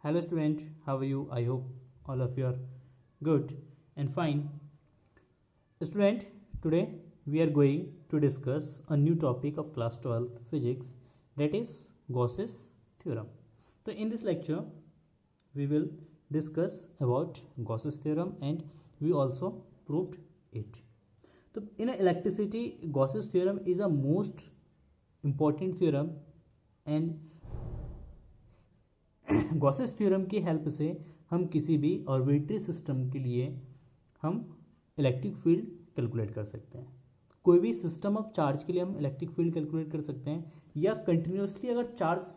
Hello student, how are you? I hope all of you are good and fine. Student, today we are going to discuss a new topic of class 12 physics, that is Gauss's theorem. So in this lecture we will discuss about Gauss's theorem and we also proved it. So in electricity, Gauss's theorem is a most important theorem and Gauss's theorem की help से हम किसी भी arbitrary system के लिए हम electric field calculate कर सकते हैं। कोई भी सिस्टम ऑफ चार्ज के लिए हम इलेक्ट्रिक फील्ड कैलकुलेट कर सकते हैं, या कंटिन्यूसली अगर चार्ज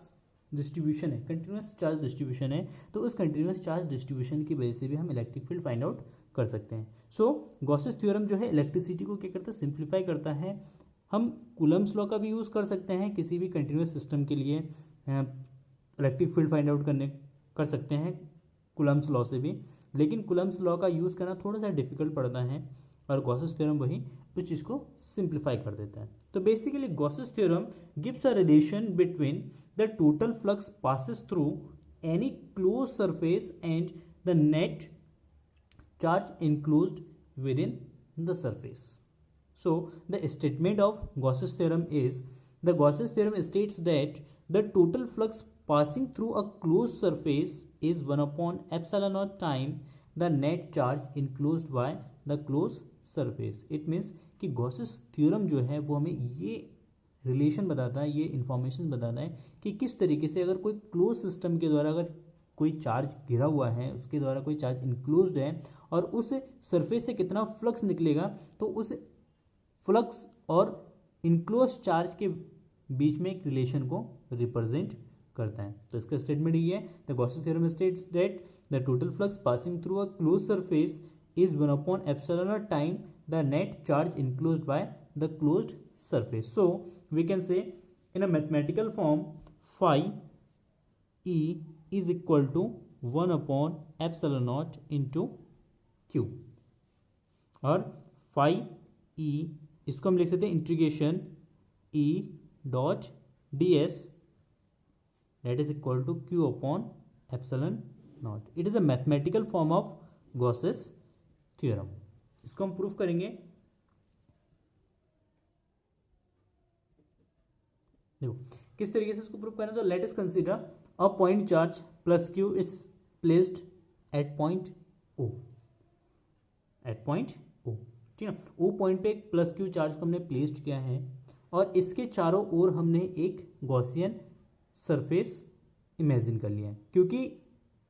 डिस्ट्रीब्यूशन है, कंटिन्यूस चार्ज डिस्ट्रीब्यूशन है, तो उस कंटिन्यूस चार्ज डिस्ट्रीब्यूशन की वजह से भी हम इलेक्ट्रिक फील्ड फाइंड आउट कर सकते हैं। सो गॉसेस थ्योरम जो है इलेक्ट्रिसिटी को क्या करता है, सिंप्लीफाई करता है। हम कूलम्स लॉ का भी यूज़ कर सकते हैं किसी भी कंटिन्यूस सिस्टम के लिए, इलेक्ट्रिक फील्ड फाइंड आउट कर सकते हैं कूलम्स लॉ से भी, लेकिन कूलम्स लॉ का यूज़ करना थोड़ा सा डिफिकल्ट पड़ता है और गॉसेस थ्योरम वही उस चीज़ को सिंप्लीफाई कर देता है। तो basically Gauss's theorem gives a relation between the total flux passes through any close surface and the net charge enclosed within the surface. So the statement of Gauss's theorem is, the Gauss's theorem states that the total flux passing through a closed surface is 1 upon epsilon naught time the net charge enclosed by the closed surface. It means कि Gauss's theorem जो है वो हमें ये relation बताता है, ये information बताता है कि किस तरीके से अगर कोई क्लोज सिस्टम के द्वारा अगर कोई चार्ज घिरा हुआ है, उसके द्वारा कोई चार्ज इनक्लोज्ड है और उस सरफेस से कितना फ्लक्स निकलेगा, तो उस फ्लक्स और इनक्लोज चार्ज के बीच में एक रिलेशन को रिप्रेजेंट करता है। तो इसका स्टेटमेंट ये है, the Gauss's theorem states that the total flux passing through a close surface is 1 upon epsilon not time the net charge enclosed by the closed surface. So we can say in a mathematical form phi E is equal to 1 upon epsilon naught into Q, और phi E इसको हम लिख सकते हैं integration E dot ds that is equal to Q upon epsilon naught. It is a mathematical form of Gauss's theorem. इसको हम proof करेंगे। देखो किस तरीके से इसको प्रूव करना है। तो let us consider a point charge plus q is placed at point O, at point O, ठीक है। ओ पॉइंट पे एक प्लस क्यू चार्ज को हमने प्लेस्ड किया है और इसके चारों ओर हमने एक गॉसियन सरफेस इमेजिन कर लिया है, क्योंकि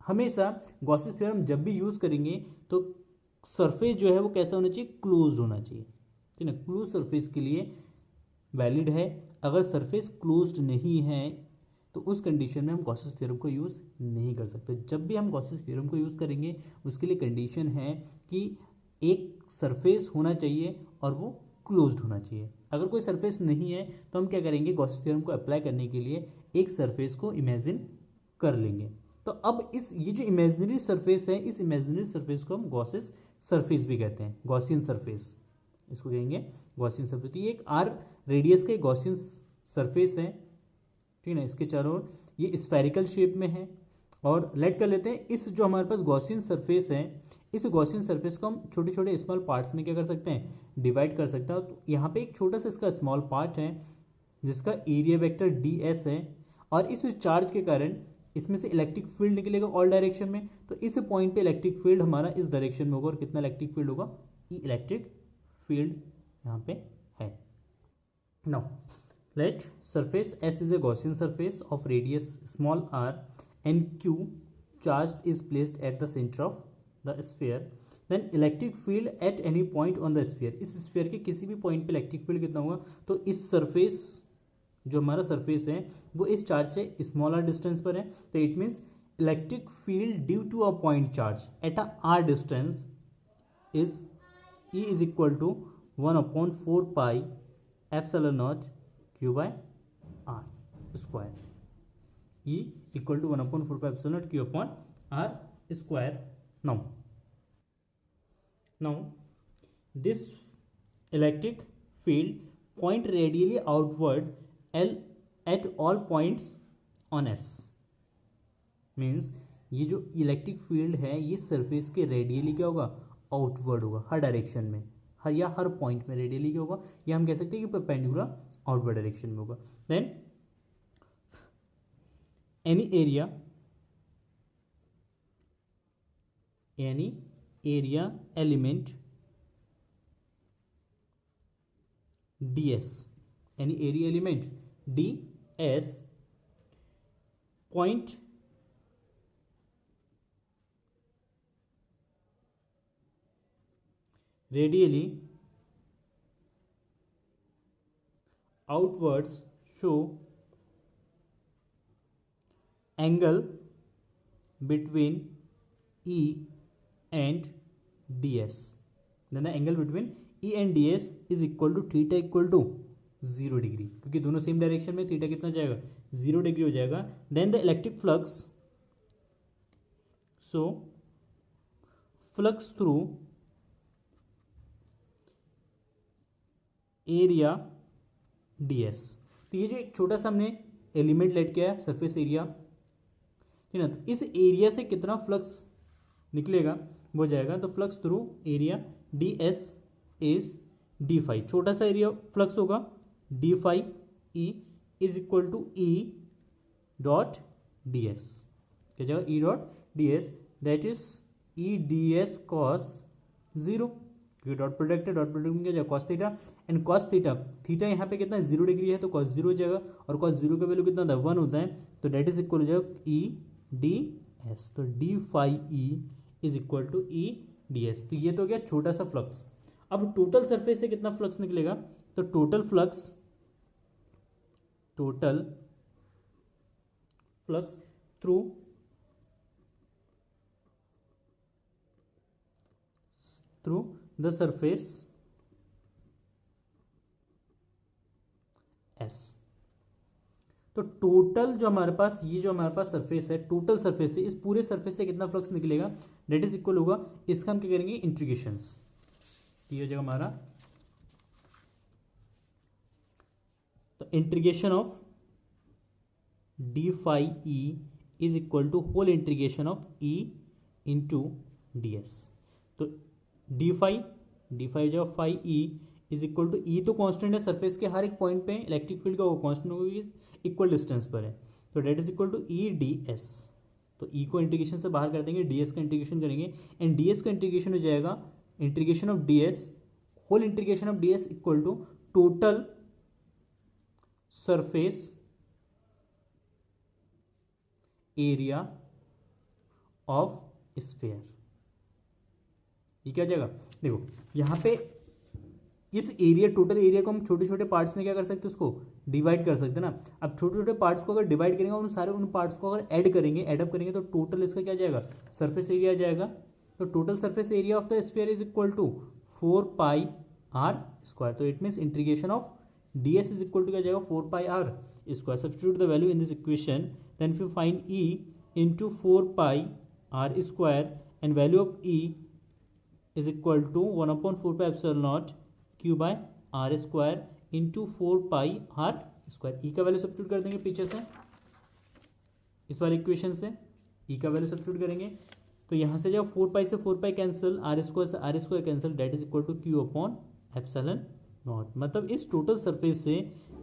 हमेशा गॉसियन थ्योरम जब भी यूज करेंगे तो सरफेस जो है वो कैसा होना चाहिए, क्लोज्ड होना चाहिए, ठीक है। क्लोज सरफेस के लिए वैलिड है। अगर सरफेस क्लोज्ड नहीं है तो उस कंडीशन में हम गॉसेस थ्योरम को यूज़ नहीं कर सकते। जब भी हम गॉसेस थ्योरम को यूज़ करेंगे उसके लिए कंडीशन है कि एक सरफेस होना चाहिए और वो क्लोज्ड होना चाहिए। अगर कोई सरफेस नहीं है तो हम क्या करेंगे, गॉसेस थ्योरम को अप्लाई करने के लिए एक सरफेस को इमेजिन कर लेंगे। तो अब ये जो इमेजिनरी सरफेस है, इस इमेजिनरी सरफेस को हम गॉसेस सरफेस भी कहते हैं, गॉसियन सरफेस इसको कहेंगे गॉसियन सरफेस। तो ये एक आर रेडियस का गॉसियन सरफेस है, ठीक है ना। इसके चारों ओर ये स्फेरिकल शेप में है और लेट कर लेते हैं इस जो हमारे पास गॉसियन सरफेस है, इस गॉसियन सरफेस को हम छोटे छोटे स्मॉल पार्ट्स में क्या कर सकते हैं, डिवाइड कर सकते हैं। तो यहाँ पे एक छोटा सा इसका स्मॉल पार्ट है जिसका एरिया वेक्टर डी एस है और इस चार्ज के कारण इसमें से इलेक्ट्रिक फील्ड निकलेगा ऑल डायरेक्शन में। तो इस पॉइंट पे इलेक्ट्रिक फील्ड हमारा इस डायरेक्शन में होगा और कितना इलेक्ट्रिक फील्ड होगा, ई इलेक्ट्रिक फील्ड यहाँ पे है। Now let surface S is a Gaussian surface of radius small r and Q charged is placed at the center of the sphere. Then electric field at any point on the sphere. इस sphere के किसी भी point पे electric field कितना होगा, तो इस surface जो हमारा सरफेस है वो इस चार्ज से स्मॉलर डिस्टेंस पर है। तो it means electric field due to a point charge at a r distance is E is equal to 1 upon 4 pi epsilon naught Q by R square. E equal to 1 upon 4 pi epsilon naught Q upon R square. Now this electric field point radially outward L at all points on S, means ये जो electric field है ये surface के radially क्या होगा, outward होगा, हर direction में, हर point में रेडियली क्या होगा, या हम कह सकते हैं कि परपेंडिकुलर आउटवर्ड डायरेक्शन में होगा। Then any area element ds, any area element ds point radially outwards show angle between E and ds, then the angle between E and ds is equal to theta equal to 0 degree, क्योंकि दोनों same direction में, theta कितना जाएगा 0 degree हो जाएगा। Then the electric flux, so flux through area ds, तो ये जो एक छोटा सा हमने एलिमेंट लेट किया है सरफेस एरिया, ठीक है ना, तो इस एरिया से कितना फ्लक्स निकलेगा वो जाएगा, तो flux through area ds is d phi, छोटा सा एरिया फ्लक्स होगा d phi E is equal to E dot d s, क्या जाएगा E dot d s, that is E d s cos 0, क्योंकि डॉट प्रोडक्ट है, dot product में क्या जाएगा cos theta, and cos theta, theta यहाँ पे कितना 0 डिग्री है तो कॉस 0 हो जाएगा, और कॉस 0 का वैल्यू कितना होता है 1 होता है, तो दैट इज इक्वल हो जाएगा ई डी एस, तो D phi E is equal to E d S. तो ये तो हो गया छोटा सा फ्लक्स। अब टोटल सरफेस से कितना फ्लक्स निकलेगा, तो total flux through the surface S, तो टोटल जो हमारे पास ये जो हमारे पास सरफेस है, टोटल सरफेस से, इस पूरे सरफेस से कितना फ्लक्स निकलेगा, दैट इज इक्वल होगा, इसका हम क्या करेंगे इंटीग्रेशंस, ये हो जाएगा हमारा, तो integration of D phi E is equal to whole integration of E into D S, तो डी फाई हो जाएगा phi E is equal to E, तो कांस्टेंट है सरफेस के हर एक पॉइंट पे इलेक्ट्रिक फील्ड का वो कांस्टेंट होगा, इक्वल डिस्टेंस पर है, तो that is equal to E d S, तो ई को इंटीग्रेशन से बाहर कर देंगे, डी एस का इंटीग्रेशन करेंगे, एंड डी एस का इंटीग्रेशन हो जाएगा integration of D s, whole integration of D s equal to total surface area of sphere, ये क्या हो जाएगा, देखो यहाँ पे इस एरिया, टोटल एरिया को हम छोटे छोटे पार्ट्स में क्या कर सकते हैं, उसको डिवाइड कर सकते हैं ना। अब छोटे छोटे पार्ट्स को अगर डिवाइड करेंगे और उन पार्ट्स को अगर ऐड करेंगे, एडअप करेंगे, तो टोटल इसका क्या जाएगा, सरफेस एरिया आ जाएगा, तो total surface area of the sphere is equal to 4 pi R square, so it means integration of D S is equal to क्या जाएगा 4 pi R square, substitute the value in this equation, then if you find E into 4 pi R square, and value of E is equal to 1/4 pi epsilon not Q by R square into 4 pi R square, ई का value substitute कर देंगे पीछे से, इस वाले equation से ई का value substitute करेंगे, तो यहाँ से जब 4 पाई से 4 पाई कैंसिल, आर स्क्वायर से r square cancel, that is equal to q upon epsilon naught, मतलब इस टोटल सरफेस से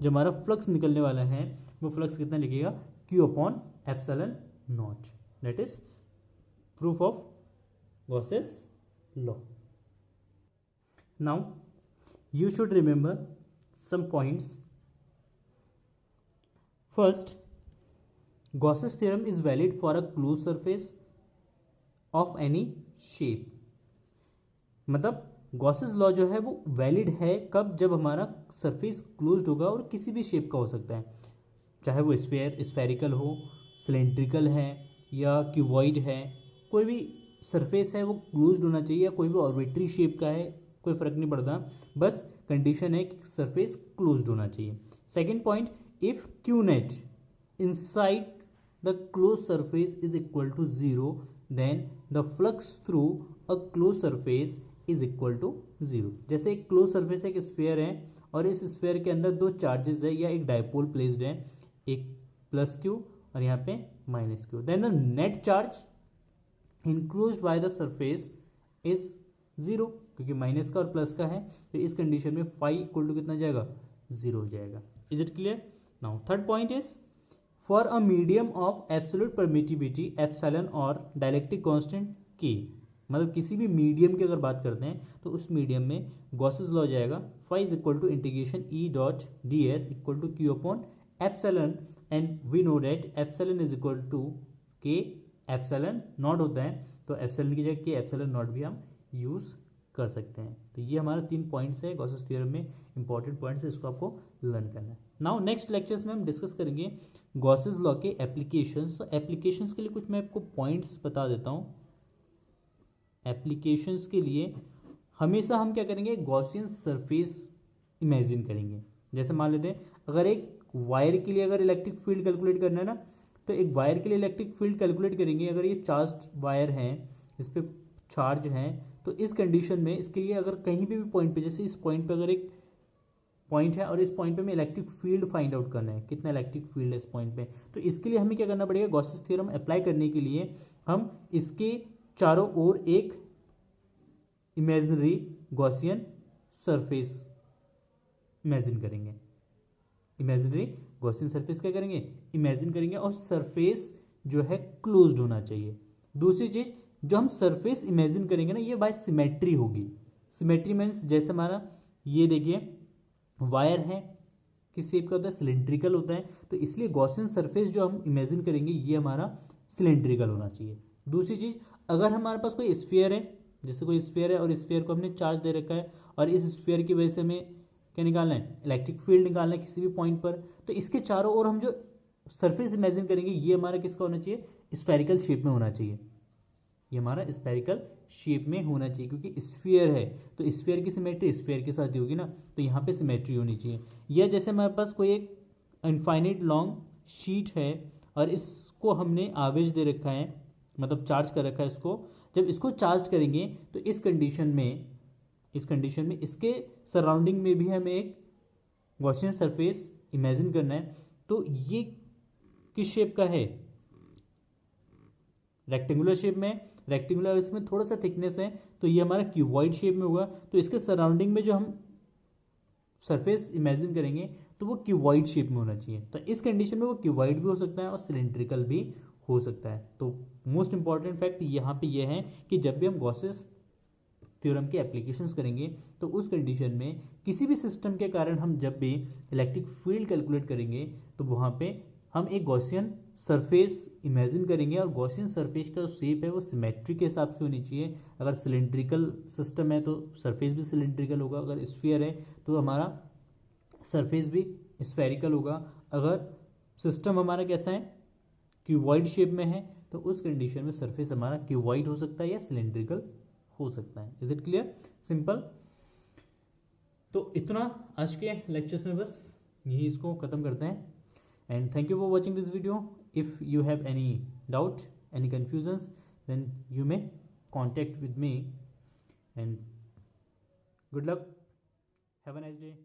जो हमारा फ्लक्स निकलने वाला है वो फ्लक्स कितना लिखेगा, Q upon epsilon not, that is proof of Gauss's law. Now you should remember some points. First, Gauss's theorem is valid for a closed surface of any shape, मतलब गॉसेस लॉ जो है वो valid है कब, जब हमारा surface closed होगा और किसी भी शेप का हो सकता है, चाहे वो स्फेरिकल हो, सिलेंड्रिकल है या क्यूबॉइड है, कोई भी सरफेस है वो क्लोज्ड होना चाहिए, या कोई भी ऑर्बिटरी शेप का है, कोई फर्क नहीं पड़ता, बस कंडीशन है कि सरफेस क्लोज्ड होना चाहिए। Second point, if q net inside the close surface is equal to 0, then the flux through a close surface is equal to 0। जैसे एक क्लोज सरफेस एक स्फीयर है और इस स्फीयर के अंदर दो चार्जेस है या एक डायपोल प्लेस्ड है, एक प्लस क्यू और यहाँ पे minus q, then the net charge enclosed by the surface is 0, क्योंकि माइनस का और प्लस का है, तो इस कंडीशन में फाई इक्वल टू कितना जाएगा, 0 हो जाएगा। Is it clear? Now third point is for a medium of absolute permittivity epsilon और डायलेक्ट्रिक कांस्टेंट के, मतलब किसी भी मीडियम की अगर बात करते हैं तो उस मीडियम में गॉसेस लॉ जाएगा, phi is equal to integration E dot d s equal to q upon epsilon, and we know that epsilon is equal to k epsilon naught होता है, तो एप्सिलॉन की जगह के एप्सिलॉन नॉट भी हम यूज़ कर सकते हैं। तो ये हमारा 3 पॉइंट्स है गॉसेस थ्योरम में, इंपॉर्टेंट पॉइंट्स है, इसको आपको लर्न करना है। नाउ नेक्स्ट लेक्चर्स में हम डिस्कस करेंगे गॉसेस लॉ के एप्लीकेशंस। तो एप्लीकेशंस के लिए कुछ मैं आपको पॉइंट्स बता देता हूँ। एप्लीकेशंस के लिए हमेशा हम क्या करेंगे, गॉसियन सरफेस इमेजिन करेंगे। जैसे मान लेते हैं अगर एक वायर के लिए अगर इलेक्ट्रिक फील्ड कैलकुलेट करना है ना, तो एक वायर के लिए इलेक्ट्रिक फील्ड कैलकुलेट करेंगे। अगर ये चार्ज्ड वायर है, इस पर चार्ज है, तो इस कंडीशन में इसके लिए अगर कहीं पे भी पॉइंट पे, जैसे इस पॉइंट पे अगर एक पॉइंट है और इस पॉइंट पे हमें इलेक्ट्रिक फील्ड फाइंड आउट करना है, कितना इलेक्ट्रिक फील्ड है इस पॉइंट पे, तो इसके लिए हमें क्या करना पड़ेगा, गॉसेस थ्योरम अप्लाई करने के लिए हम इसके चारों ओर एक इमेजिनरी गॉसियन सरफेस इमेजिन करेंगे। इमेजिनरी गॉसियन सरफेस क्या करेंगे, इमेजिन करेंगे, और सरफेस जो है क्लोज्ड होना चाहिए। दूसरी चीज, जो हम सरफेस इमेजिन करेंगे ना, ये बाय सिमेट्री होगी। सिमेट्री मीन्स जैसे हमारा ये देखिए वायर है, किस शेप का होता है, सिलेंड्रिकल होता है, तो इसलिए गॉसियन सरफेस जो हम इमेजिन करेंगे ये हमारा सिलेंड्रिकल होना चाहिए। दूसरी चीज़, अगर हमारे पास कोई स्फीयर है, जैसे कोई स्फीयर है और स्फीयर को हमने चार्ज दे रखा है, और इस स्फीयर की वजह से हमें क्या निकालना है, इलेक्ट्रिक फील्ड निकालना है किसी भी पॉइंट पर, तो इसके चारों ओर हम जो सरफेस इमेजिन करेंगे ये हमारा किसका होना चाहिए, स्फेरिकल शेप में होना चाहिए। ये हमारा स्फेरिकल शेप में होना चाहिए, क्योंकि स्फीयर है तो स्फीयर की सिमेट्री स्फीयर के साथ ही होगी ना, तो यहाँ पे सिमेट्री होनी चाहिए। या जैसे हमारे पास कोई एक इनफाइनाइट लॉन्ग शीट है और इसको हमने आवेश दे रखा है, मतलब चार्ज कर रखा है इसको, जब इसको चार्ज करेंगे तो इस कंडीशन में इसके सराउंडिंग में भी हमें एक गॉसियन सरफेस इमेजिन करना है। तो ये किस शेप का है, रेक्टेंगुलर शेप में, रेक्टेंगुलर इसमें थोड़ा सा थिकनेस है, तो ये हमारा क्यूबॉइड शेप में होगा। तो इसके सराउंडिंग में जो हम सरफेस इमेजिन करेंगे तो वो क्यूबॉइड शेप में होना चाहिए। तो इस कंडीशन में वो क्यूबॉइड भी हो सकता है और सिलेंड्रिकल भी हो सकता है। तो मोस्ट इंपॉर्टेंट फैक्ट यहाँ पे ये है कि जब भी हम गॉसेस थ्योरम के एप्लीकेशंस करेंगे तो उस कंडीशन में किसी भी सिस्टम के कारण हम जब भी इलेक्ट्रिक फील्ड कैलकुलेट करेंगे तो वहाँ पे हम एक गॉसियन सरफेस इमेजिन करेंगे, और गॉसियन सरफेस का जो शेप है वो सिमेट्री के हिसाब से होनी चाहिए। अगर सिलेंड्रिकल सिस्टम है तो सरफेस भी सिलेंड्रिकल होगा, अगर स्फीयर है तो हमारा सरफेस भी स्फेरिकल होगा। अगर सिस्टम हमारा कैसा है, क्यूबॉइड शेप में है, तो उस कंडीशन में सरफेस हमारा क्यूबॉइड हो सकता है या सिलेंड्रिकल हो सकता है। Is it clear? सिंपल। तो इतना आज के लेक्चर्स में, बस यही इसको ख़त्म करते हैं। And thank you for watching this video. If you have any doubt, any confusions, then you may contact with me, and good luck. Have a nice day.